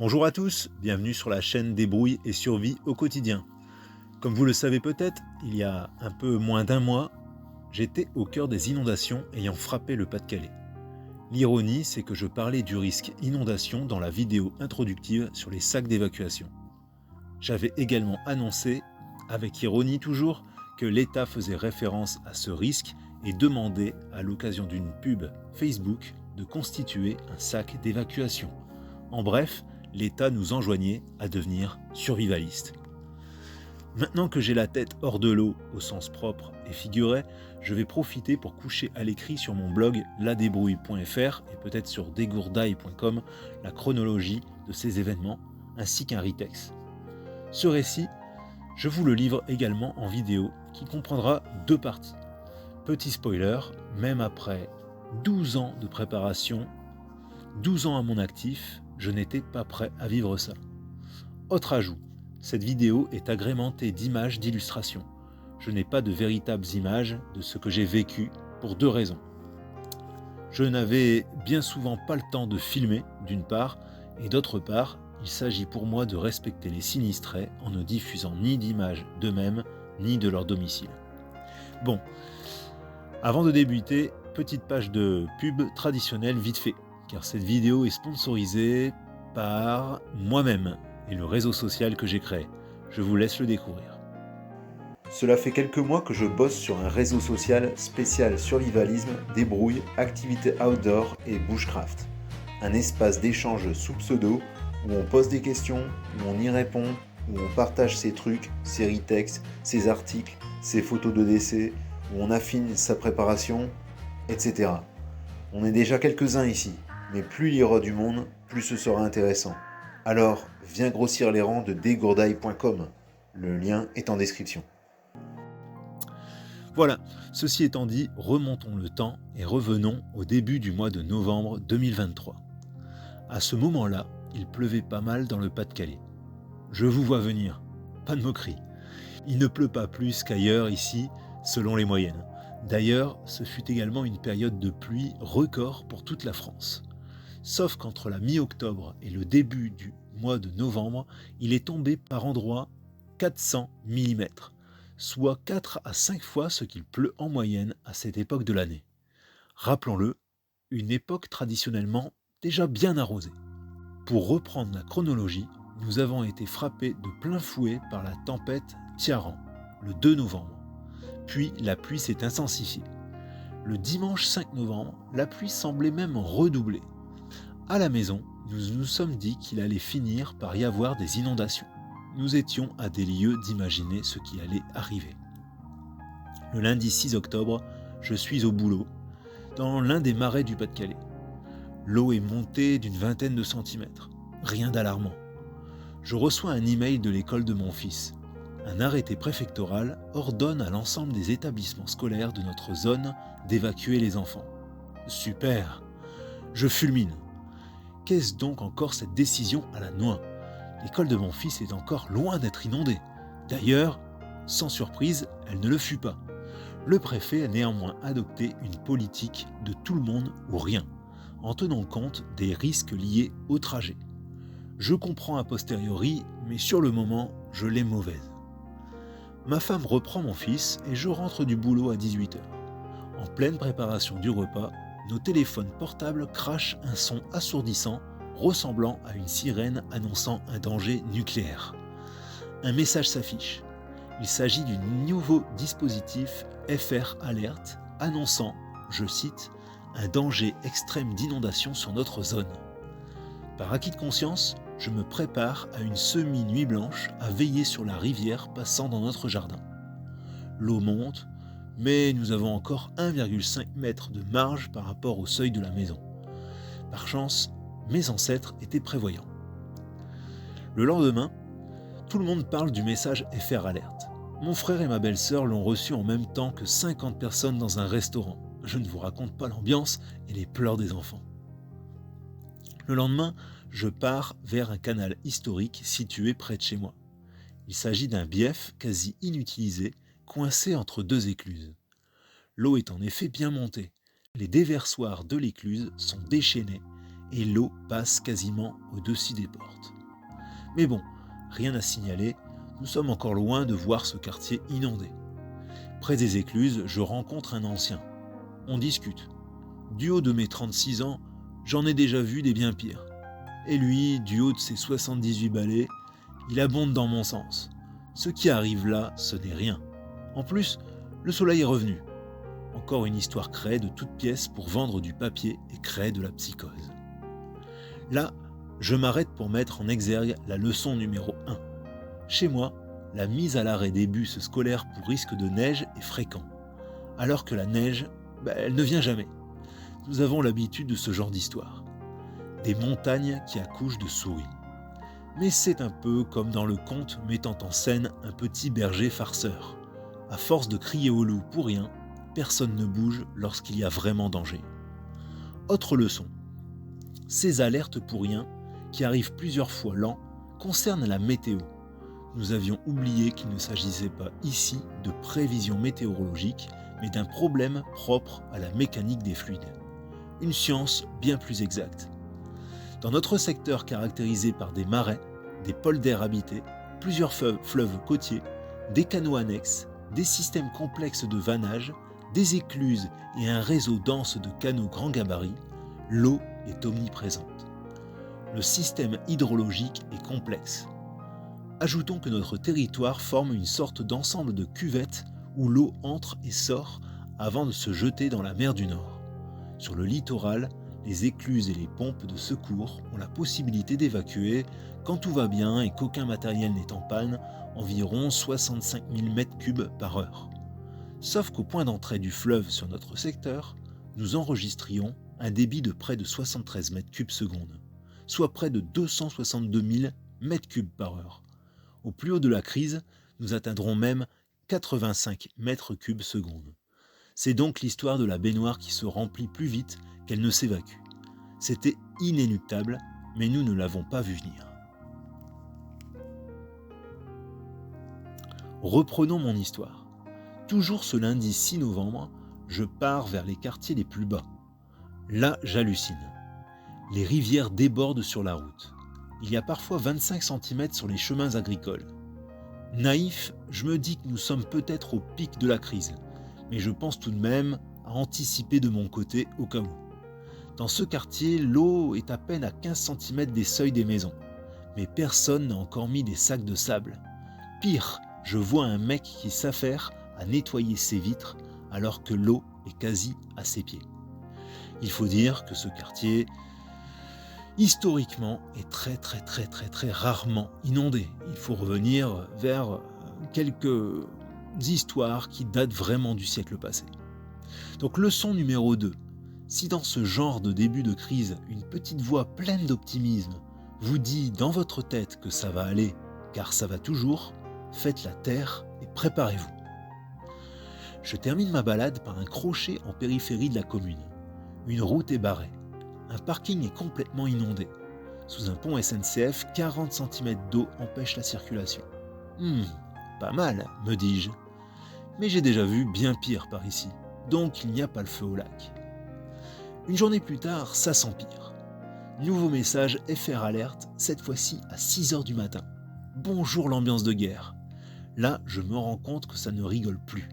Bonjour à tous, bienvenue sur la chaîne Débrouille et Survie au quotidien. Comme vous le savez peut-être, il y a un peu moins d'un mois, j'étais au cœur des inondations ayant frappé le Pas-de-Calais. L'ironie, c'est que je parlais du risque inondation dans la vidéo introductive sur les sacs d'évacuation. J'avais également annoncé, avec ironie toujours, que l'État faisait référence à ce risque et demandait, à l'occasion d'une pub Facebook, de constituer un sac d'évacuation. En bref, l'État nous enjoignait à devenir survivalistes. Maintenant que j'ai la tête hors de l'eau au sens propre et figuré, je vais profiter pour coucher à l'écrit sur mon blog ladébrouille.fr et peut-être sur degourdaille.com la chronologie de ces événements ainsi qu'un retex. Ce récit, je vous le livre également en vidéo qui comprendra deux parties. Petit spoiler, même après 12 ans de préparation, 12 ans à mon actif, je n'étais pas prêt à vivre ça. Autre ajout, cette vidéo est agrémentée d'images d'illustrations. Je n'ai pas de véritables images de ce que j'ai vécu pour deux raisons. Je n'avais bien souvent pas le temps de filmer, d'une part, et d'autre part, il s'agit pour moi de respecter les sinistrés en ne diffusant ni d'images d'eux-mêmes, ni de leur domicile. Bon, avant de débuter, petite page de pub traditionnelle vite fait, car cette vidéo est sponsorisée par moi-même et le réseau social que j'ai créé. Je vous laisse le découvrir. Cela fait quelques mois que je bosse sur un réseau social spécial survivalisme, débrouille, activités outdoor et bushcraft. Un espace d'échange sous pseudo où on pose des questions, où on y répond, où on partage ses trucs, ses retex, ses articles, ses photos de décès, où on affine sa préparation, etc. On est déjà quelques-uns ici, mais plus il y aura du monde, plus ce sera intéressant. Alors, viens grossir les rangs de degourdaille.com. Le lien est en description. Voilà, ceci étant dit, remontons le temps et revenons au début du mois de novembre 2023. À ce moment-là, il pleuvait pas mal dans le Pas-de-Calais. Je vous vois venir, pas de moquerie. Il ne pleut pas plus qu'ailleurs ici, selon les moyennes. D'ailleurs, ce fut également une période de pluie record pour toute la France. Sauf qu'entre la mi-octobre et le début du mois de novembre, il est tombé par endroits 400 mm, soit 4 à 5 fois ce qu'il pleut en moyenne à cette époque de l'année. Rappelons-le, une époque traditionnellement déjà bien arrosée. Pour reprendre la chronologie, nous avons été frappés de plein fouet par la tempête Tiaran, le 2 novembre. Puis la pluie s'est intensifiée. Le dimanche 5 novembre, la pluie semblait même redoubler. À la maison, nous nous sommes dit qu'il allait finir par y avoir des inondations. Nous étions à des lieues d'imaginer ce qui allait arriver. Le lundi 6 octobre, je suis au boulot, dans l'un des marais du Pas-de-Calais. L'eau est montée d'une vingtaine de centimètres. Rien d'alarmant. Je reçois un email de l'école de mon fils. Un arrêté préfectoral ordonne à l'ensemble des établissements scolaires de notre zone d'évacuer les enfants. Super! Je fulmine. Qu'est-ce donc encore cette décision à la noix? L'école de mon fils est encore loin d'être inondée. D'ailleurs, sans surprise, elle ne le fut pas. Le préfet a néanmoins adopté une politique de tout le monde ou rien, en tenant compte des risques liés au trajet. Je comprends a posteriori, mais sur le moment, je l'ai mauvaise. Ma femme reprend mon fils et je rentre du boulot à 18h. En pleine préparation du repas, nos téléphones portables crachent un son assourdissant ressemblant à une sirène annonçant un danger nucléaire. Un message s'affiche. Il s'agit du nouveau dispositif FR Alert annonçant, je cite, un danger extrême d'inondation sur notre zone. Par acquis de conscience, je me prépare à une semi-nuit blanche à veiller sur la rivière passant dans notre jardin. L'eau monte, mais nous avons encore 1,5 m de marge par rapport au seuil de la maison. Par chance, mes ancêtres étaient prévoyants. Le lendemain, tout le monde parle du message FR Alert. Mon frère et ma belle-sœur l'ont reçu en même temps que 50 personnes dans un restaurant. Je ne vous raconte pas l'ambiance et les pleurs des enfants. Le lendemain, je pars vers un canal historique situé près de chez moi. Il s'agit d'un bief quasi inutilisé, coincé entre deux écluses. L'eau est en effet bien montée. Les déversoirs de l'écluse sont déchaînés et l'eau passe quasiment au-dessus des portes. Mais bon, rien à signaler, nous sommes encore loin de voir ce quartier inondé. Près des écluses, je rencontre un ancien. On discute. Du haut de mes 36 ans, j'en ai déjà vu des bien pires. Et lui, du haut de ses 78 balais, il abonde dans mon sens. Ce qui arrive là, ce n'est rien. En plus, le soleil est revenu. Encore une histoire créée de toutes pièces pour vendre du papier et créer de la psychose. Là, je m'arrête pour mettre en exergue la leçon numéro 1. Chez moi, la mise à l'arrêt des bus scolaires pour risque de neige est fréquent. Alors que la neige, elle ne vient jamais. Nous avons l'habitude de ce genre d'histoire. Des montagnes qui accouchent de souris. Mais c'est un peu comme dans le conte mettant en scène un petit berger farceur. À force de crier au loup pour rien, personne ne bouge lorsqu'il y a vraiment danger. Autre leçon. Ces alertes pour rien, qui arrivent plusieurs fois l'an, concernent la météo. Nous avions oublié qu'il ne s'agissait pas ici de prévision météorologique, mais d'un problème propre à la mécanique des fluides. Une science bien plus exacte. Dans notre secteur caractérisé par des marais, des polders habités, plusieurs fleuves côtiers, des canaux annexes, des systèmes complexes de vannage, des écluses et un réseau dense de canaux grand gabarit, l'eau est omniprésente. Le système hydrologique est complexe. Ajoutons que notre territoire forme une sorte d'ensemble de cuvettes où l'eau entre et sort avant de se jeter dans la mer du Nord. Sur le littoral, les écluses et les pompes de secours ont la possibilité d'évacuer, quand tout va bien et qu'aucun matériel n'est en panne, environ 65 000 m3 par heure. Sauf qu'au point d'entrée du fleuve sur notre secteur, nous enregistrions un débit de près de 73 m3 secondes, soit près de 262 000 m3 par heure. Au plus haut de la crise, nous atteindrons même 85 m3 secondes. C'est donc l'histoire de la baignoire qui se remplit plus vite qu'elle ne s'évacue. C'était inéluctable, mais nous ne l'avons pas vu venir. Reprenons mon histoire. Toujours ce lundi 6 novembre, je pars vers les quartiers les plus bas. Là, j'hallucine. Les rivières débordent sur la route. Il y a parfois 25 cm sur les chemins agricoles. Naïf, je me dis que nous sommes peut-être au pic de la crise, mais je pense tout de même à anticiper de mon côté au cas où. Dans ce quartier, l'eau est à peine à 15 cm des seuils des maisons, mais personne n'a encore mis des sacs de sable. Pire, je vois un mec qui s'affaire à nettoyer ses vitres alors que l'eau est quasi à ses pieds. Il faut dire que ce quartier, historiquement, est très rarement inondé. Il faut revenir vers quelques histoires qui datent vraiment du siècle passé. Donc leçon numéro 2. Si dans ce genre de début de crise, une petite voix pleine d'optimisme vous dit dans votre tête que ça va aller, car ça va toujours, faites la terre et préparez-vous. Je termine ma balade par un crochet en périphérie de la commune. Une route est barrée. Un parking est complètement inondé. Sous un pont SNCF, 40 cm d'eau empêche la circulation. Pas mal, me dis-je. Mais j'ai déjà vu bien pire par ici, donc il n'y a pas le feu au lac. Une journée plus tard, ça s'empire. Nouveau message FR Alert, cette fois-ci à 6h du matin. Bonjour l'ambiance de guerre. Là, je me rends compte que ça ne rigole plus.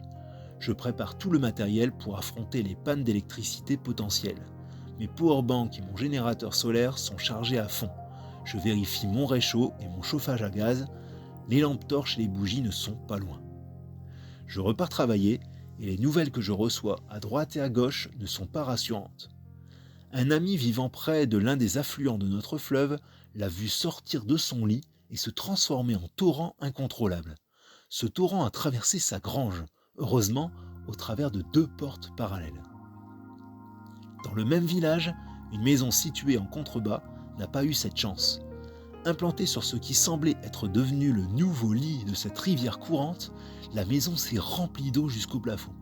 Je prépare tout le matériel pour affronter les pannes d'électricité potentielles. Mes powerbanks et mon générateur solaire sont chargés à fond. Je vérifie mon réchaud et mon chauffage à gaz. Les lampes torches et les bougies ne sont pas loin. Je repars travailler et les nouvelles que je reçois à droite et à gauche ne sont pas rassurantes. Un ami vivant près de l'un des affluents de notre fleuve l'a vu sortir de son lit et se transformer en torrent incontrôlable. Ce torrent a traversé sa grange, heureusement au travers de 2 portes parallèles. Dans le même village, une maison située en contrebas n'a pas eu cette chance. Implantée sur ce qui semblait être devenu le nouveau lit de cette rivière courante, la maison s'est remplie d'eau jusqu'au plafond.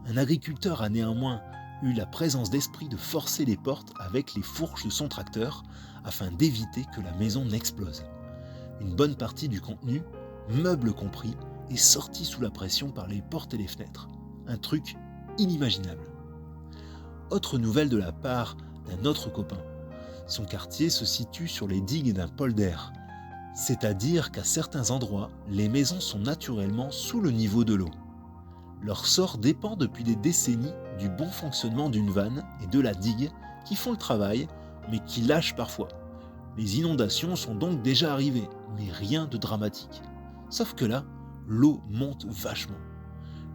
Un agriculteur a néanmoins eu la présence d'esprit de forcer les portes avec les fourches de son tracteur afin d'éviter que la maison n'explose. Une bonne partie du contenu, meubles compris, est sortie sous la pression par les portes et les fenêtres. Un truc inimaginable. Autre nouvelle de la part d'un autre copain. Son quartier se situe sur les digues d'un polder, c'est-à-dire qu'à certains endroits, les maisons sont naturellement sous le niveau de l'eau. Leur sort dépend depuis des décennies du bon fonctionnement d'une vanne et de la digue qui font le travail, mais qui lâchent parfois. Les inondations sont donc déjà arrivées, mais rien de dramatique. Sauf que là, l'eau monte vachement.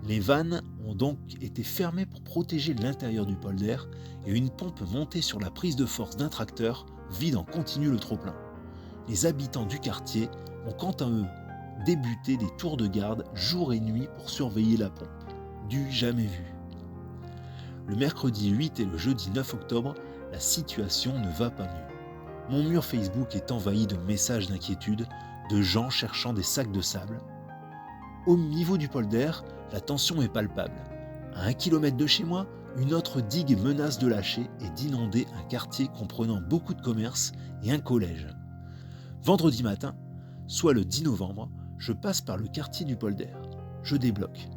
Les vannes ont donc été fermées pour protéger l'intérieur du polder et une pompe montée sur la prise de force d'un tracteur vide en continu le trop-plein. Les habitants du quartier ont quant à eux débuté des tours de garde jour et nuit pour surveiller la pompe. Du jamais vu. Le mercredi 8 et le jeudi 9 octobre, la situation ne va pas mieux. Mon mur Facebook est envahi de messages d'inquiétude de gens cherchant des sacs de sable. Au niveau du polder, la tension est palpable. À 1 kilomètre de chez moi, une autre digue menace de lâcher et d'inonder un quartier comprenant beaucoup de commerces et un collège. Vendredi matin, soit le 10 novembre, je passe par le quartier du polder. Je débloque.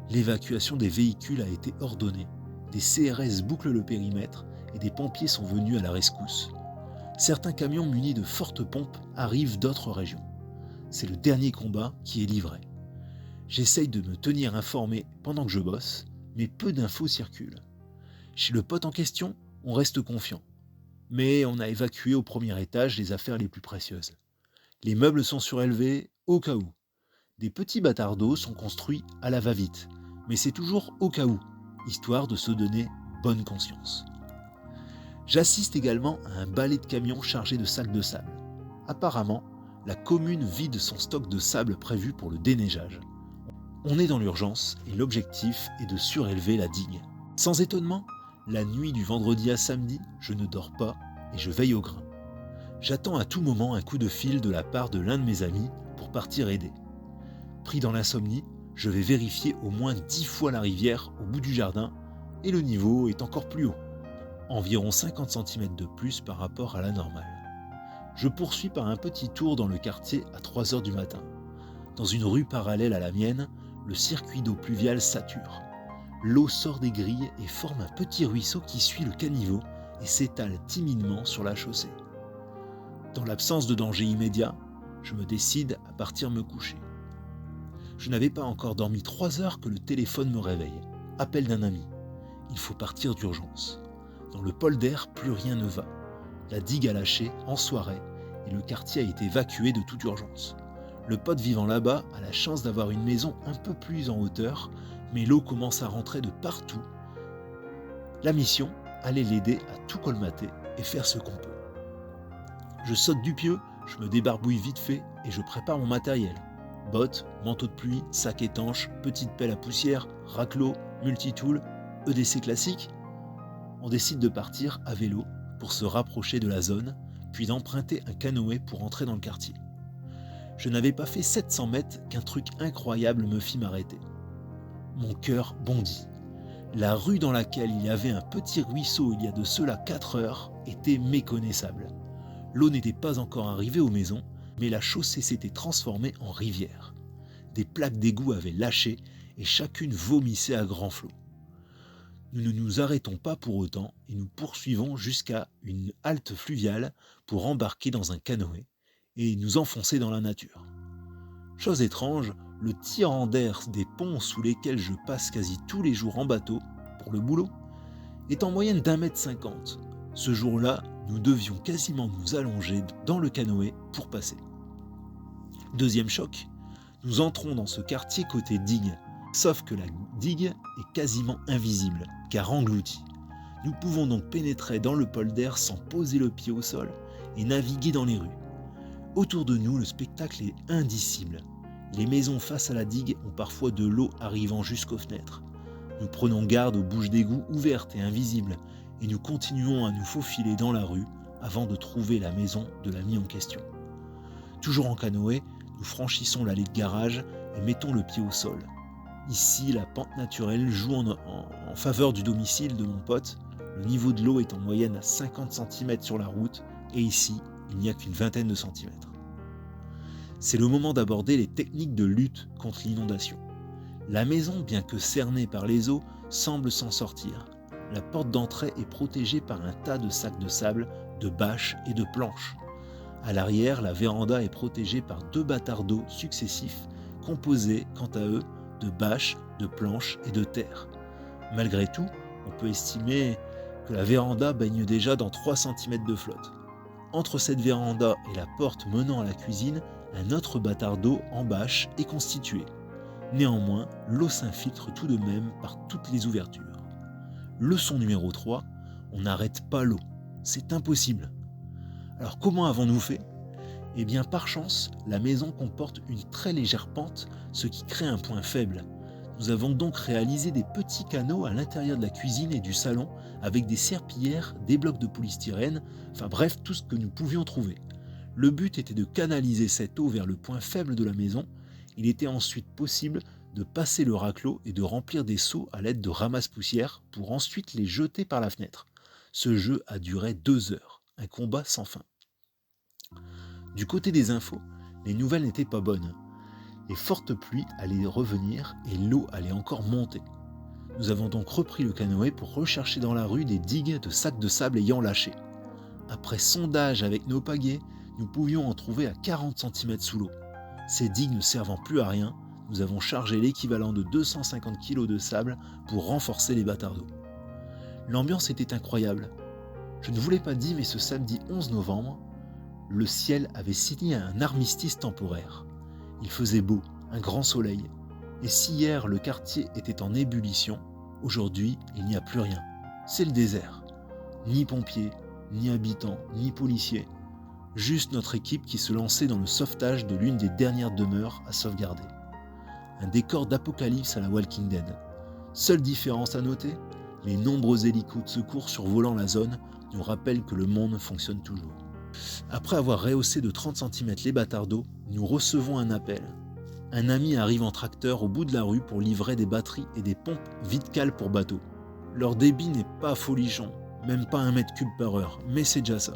L'évacuation des véhicules a été ordonnée. Des CRS bouclent le périmètre et des pompiers sont venus à la rescousse. Certains camions munis de fortes pompes arrivent d'autres régions. C'est le dernier combat qui est livré. J'essaye de me tenir informé pendant que je bosse, mais peu d'infos circulent. Chez le pote en question, on reste confiant. Mais on a évacué au premier étage les affaires les plus précieuses. Les meubles sont surélevés au cas où. Des petits bâtardeaux sont construits à la va-vite, mais c'est toujours au cas où, histoire de se donner bonne conscience. J'assiste également à un balai de camions chargés de sacs de sable. Apparemment, la commune vide son stock de sable prévu pour le déneigeage. On est dans l'urgence et l'objectif est de surélever la digue. Sans étonnement, la nuit du vendredi à samedi, je ne dors pas et je veille au grain. J'attends à tout moment un coup de fil de la part de l'un de mes amis pour partir aider. Pris dans l'insomnie, je vais vérifier au moins 10 fois la rivière au bout du jardin et le niveau est encore plus haut, environ 50 cm de plus par rapport à la normale. Je poursuis par un petit tour dans le quartier à 3 h du matin. Dans une rue parallèle à la mienne, le circuit d'eau pluviale sature. L'eau sort des grilles et forme un petit ruisseau qui suit le caniveau et s'étale timidement sur la chaussée. Dans l'absence de danger immédiat, je me décide à partir me coucher. Je n'avais pas encore dormi 3 heures que le téléphone me réveille. Appel d'un ami. Il faut partir d'urgence. Dans le polder, plus rien ne va. La digue a lâché en soirée et le quartier a été évacué de toute urgence. Le pote vivant là-bas a la chance d'avoir une maison un peu plus en hauteur, mais l'eau commence à rentrer de partout. La mission allait l'aider à tout colmater et faire ce qu'on peut. Je saute du pieu, je me débarbouille vite fait et je prépare mon matériel. Bottes, manteau de pluie, sac étanche, petite pelle à poussière, raclot, multitool, EDC classique. On décide de partir à vélo pour se rapprocher de la zone, puis d'emprunter un canoë pour entrer dans le quartier. Je n'avais pas fait 700 mètres qu'un truc incroyable me fit m'arrêter. Mon cœur bondit. La rue dans laquelle il y avait un petit ruisseau il y a de cela 4 heures était méconnaissable. L'eau n'était pas encore arrivée aux maisons, mais la chaussée s'était transformée en rivière. Des plaques d'égout avaient lâché et chacune vomissait à grands flots. Nous ne nous arrêtons pas pour autant et nous poursuivons jusqu'à une halte fluviale pour embarquer dans un canoë et nous enfoncer dans la nature. Chose étrange, le tirant d'air des ponts sous lesquels je passe quasi tous les jours en bateau, pour le boulot, est en moyenne d'1,50 m. Ce jour-là, nous devions quasiment nous allonger dans le canoë pour passer. Deuxième choc, nous entrons dans ce quartier côté digue, sauf que la digue est quasiment invisible, car engloutie. Nous pouvons donc pénétrer dans le polder sans poser le pied au sol et naviguer dans les rues. Autour de nous, le spectacle est indicible. Les maisons face à la digue ont parfois de l'eau arrivant jusqu'aux fenêtres. Nous prenons garde aux bouches d'égout ouvertes et invisibles et nous continuons à nous faufiler dans la rue avant de trouver la maison de l'ami en question. Toujours en canoë, nous franchissons l'allée de garage et mettons le pied au sol. Ici, la pente naturelle joue en faveur du domicile de mon pote. Le niveau de l'eau est en moyenne à 50 cm sur la route et ici, il n'y a qu'une vingtaine de centimètres. C'est le moment d'aborder les techniques de lutte contre l'inondation. La maison, bien que cernée par les eaux, semble s'en sortir. la porte d'entrée est protégée par un tas de sacs de sable, de bâches et de planches. À l'arrière, la véranda est protégée par 2 bâtards d'eau successifs, composés, quant à eux, de bâches, de planches et de terre. Malgré tout, on peut estimer que la véranda baigne déjà dans 3 cm de flotte. Entre cette véranda et la porte menant à la cuisine, un autre bâtard d'eau en bâche est constitué. Néanmoins, l'eau s'infiltre tout de même par toutes les ouvertures. Leçon numéro 3, on n'arrête pas l'eau. C'est impossible. Alors comment avons-nous fait ? Eh bien par chance, la maison comporte une très légère pente, ce qui crée un point faible. Nous avons donc réalisé des petits canaux à l'intérieur de la cuisine et du salon avec des serpillières, des blocs de polystyrène, enfin bref, tout ce que nous pouvions trouver. Le but était de canaliser cette eau vers le point faible de la maison. Il était ensuite possible de passer le raclot et de remplir des seaux à l'aide de ramasse-poussière pour ensuite les jeter par la fenêtre. Ce jeu a duré 2 heures, un combat sans fin. Du côté des infos, les nouvelles n'étaient pas bonnes. Les fortes pluies allaient revenir et l'eau allait encore monter. Nous avons donc repris le canoë pour rechercher dans la rue des digues de sacs de sable ayant lâché. Après sondage avec nos pagaies, nous pouvions en trouver à 40 cm sous l'eau. Ces digues ne servant plus à rien, nous avons chargé l'équivalent de 250 kg de sable pour renforcer les bâtards d'eau. L'ambiance était incroyable. Je ne vous l'ai pas dit, mais ce samedi 11 novembre, le ciel avait signé un armistice temporaire. Il faisait beau, un grand soleil. Et si hier le quartier était en ébullition, aujourd'hui il n'y a plus rien. C'est le désert. Ni pompiers, ni habitants, ni policiers. Juste notre équipe qui se lançait dans le sauvetage de l'une des dernières demeures à sauvegarder. Un décor d'apocalypse à la Walking Dead. Seule différence à noter, les nombreux hélicos de secours survolant la zone nous rappellent que le monde fonctionne toujours. Après avoir rehaussé de 30 cm les bâtards d'eau, nous recevons un appel. Un ami arrive en tracteur au bout de la rue pour livrer des batteries et des pompes vide-cale pour bateau. Leur débit n'est pas folichon, même pas 1 mètre cube par heure, mais c'est déjà ça.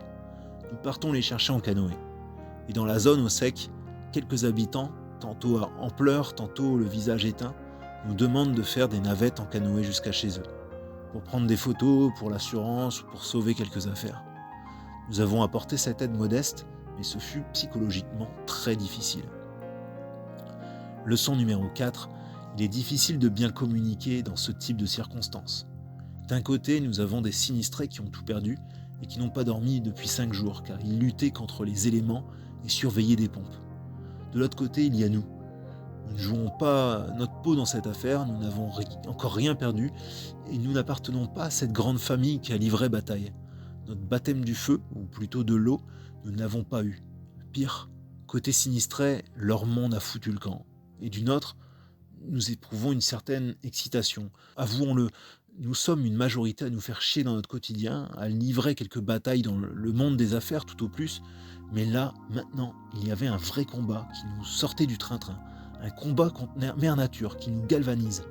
Nous partons les chercher en canoë. Et dans la zone au sec, quelques habitants, tantôt en pleurs, tantôt le visage éteint, nous demandent de faire des navettes en canoë jusqu'à chez eux, pour prendre des photos, pour l'assurance ou pour sauver quelques affaires. Nous avons apporté cette aide modeste, mais ce fut psychologiquement très difficile. Leçon numéro 4, il est difficile de bien communiquer dans ce type de circonstances. D'un côté, nous avons des sinistrés qui ont tout perdu et qui n'ont pas dormi depuis 5 jours car ils luttaient contre les éléments et surveillaient des pompes. De l'autre côté, il y a nous. Nous ne jouons pas notre peau dans cette affaire, nous n'avons encore rien perdu et nous n'appartenons pas à cette grande famille qui a livré bataille. Notre baptême du feu, ou plutôt de l'eau, nous ne l'avons pas eu. Pire, côté sinistré, leur monde a foutu le camp. Et du nôtre, nous éprouvons une certaine excitation. Avouons-le, nous sommes une majorité à nous faire chier dans notre quotidien, à livrer quelques batailles dans le monde des affaires tout au plus, mais là, maintenant, il y avait un vrai combat qui nous sortait du train-train, un combat contre Mère Nature qui nous galvanise,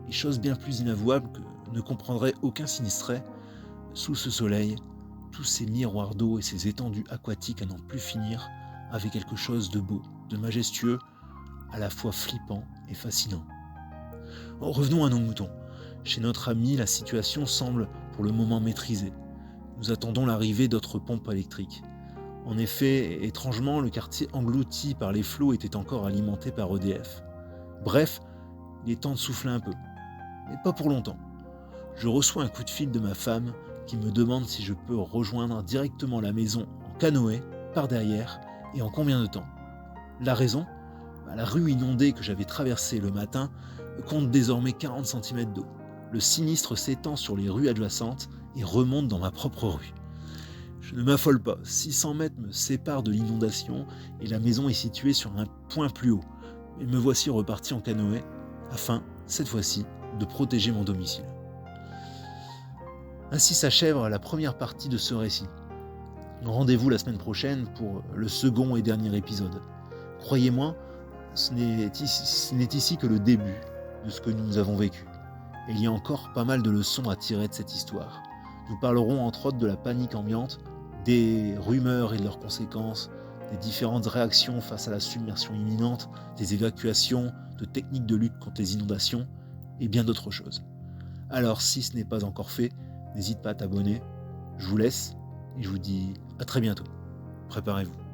et chose bien plus inavouable que ne comprendrait aucun sinistré, sous ce soleil, tous ces miroirs d'eau et ces étendues aquatiques à n'en plus finir avaient quelque chose de beau, de majestueux, à la fois flippant et fascinant. Revenons à nos moutons. Chez notre ami, la situation semble pour le moment maîtrisée. Nous attendons l'arrivée d'autres pompes électriques. En effet, étrangement, le quartier englouti par les flots était encore alimenté par EDF. Bref, il est temps de souffler un peu. Mais pas pour longtemps. Je reçois un coup de fil de ma femme qui me demande si je peux rejoindre directement la maison en canoë, par derrière, et en combien de temps. La raison ? La rue inondée que j'avais traversée le matin compte désormais 40 cm d'eau. Le sinistre s'étend sur les rues adjacentes et remonte dans ma propre rue. Je ne m'affole pas, 600 mètres me séparent de l'inondation et la maison est située sur un point plus haut. Et me voici reparti en canoë, afin, cette fois-ci, de protéger mon domicile. Ainsi s'achève la première partie de ce récit. Rendez-vous la semaine prochaine pour le second et dernier épisode. Croyez-moi, ce n'est ici que le début de ce que nous avons vécu. Et il y a encore pas mal de leçons à tirer de cette histoire. Nous parlerons entre autres de la panique ambiante, des rumeurs et de leurs conséquences, des différentes réactions face à la submersion imminente, des évacuations, de techniques de lutte contre les inondations et bien d'autres choses. Alors si ce n'est pas encore fait, n'hésite pas à t'abonner. Je vous laisse et je vous dis à très bientôt. Préparez-vous.